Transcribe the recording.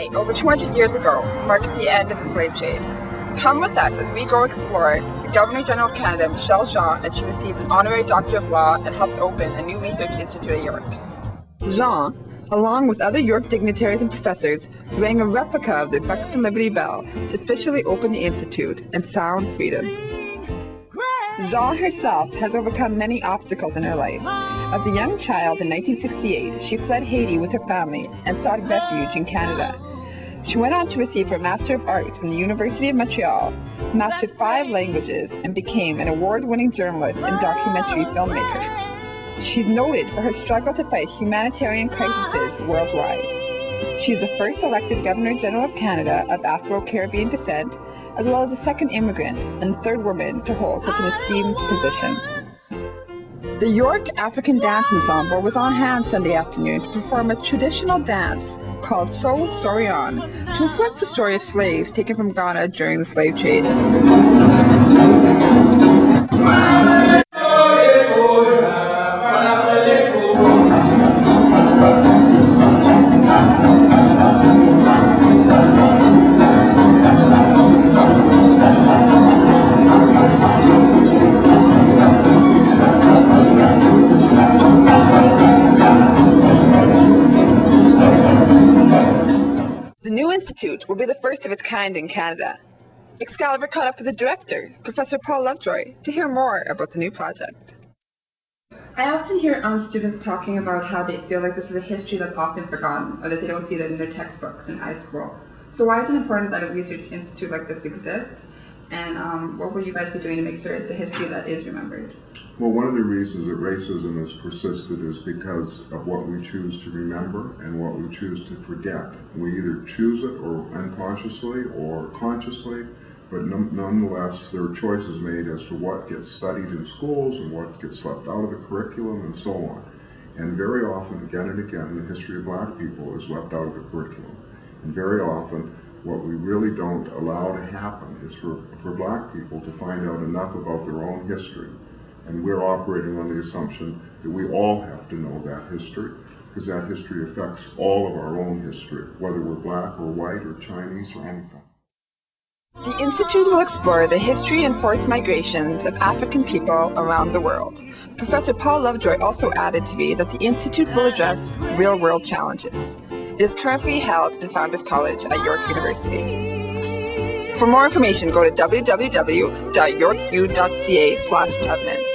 Day, over 200 years ago, marks the end of the slave trade. Come with us as we go explore the Governor-General of Canada, Michaëlle Jean, and she receives an honorary Doctor of Law and helps open a new research institute at York. Jean, along with other York dignitaries and professors, rang a replica of the Buxton Liberty Bell to officially open the institute and sound freedom. Jean herself has overcome many obstacles in her life. As a young child in 1968, she fled Haiti with her family and sought refuge in Canada. She went on to receive her Master of Arts from the University of Montreal, mastered 5 languages, and became an award-winning journalist and documentary filmmaker. She's noted for her struggle to fight humanitarian crises worldwide. She is the first elected Governor-General of Canada of Afro-Caribbean descent, as well as the second immigrant and third woman to hold such an esteemed position. The York African Dance Ensemble was on hand Sunday afternoon to perform a traditional dance called So Sorion to reflect the story of slaves taken from Ghana during the slave trade. The new institute will be the first of its kind in Canada. Excalibur caught up with the director, Professor Paul Lovejoy, to hear more about the new project. I often hear students talking about how they feel like this is a history that's often forgotten, or that they don't see that in their textbooks in high school. So why is it important that a research institute like this exists? And what will you guys be doing to make sure it's a history that is remembered? Well, one of the reasons that racism has persisted is because of what we choose to remember and what we choose to forget. We either choose it or unconsciously or consciously, but nonetheless there are choices made as to what gets studied in schools and what gets left out of the curriculum and so on. And very often, again and again, the history of black people is left out of the curriculum. And very often, what we really don't allow to happen is for black people to find out enough about their own history. And we're operating on the assumption that we all have to know that history, because that history affects all of our own history, whether we're black or white or Chinese or anything. The Institute will explore the history and forced migrations of African people around the world. Professor Paul Lovejoy also added to me that the Institute will address real-world challenges. It is currently held in Founders College at York University. For more information, go to www.yorku.ca/admin.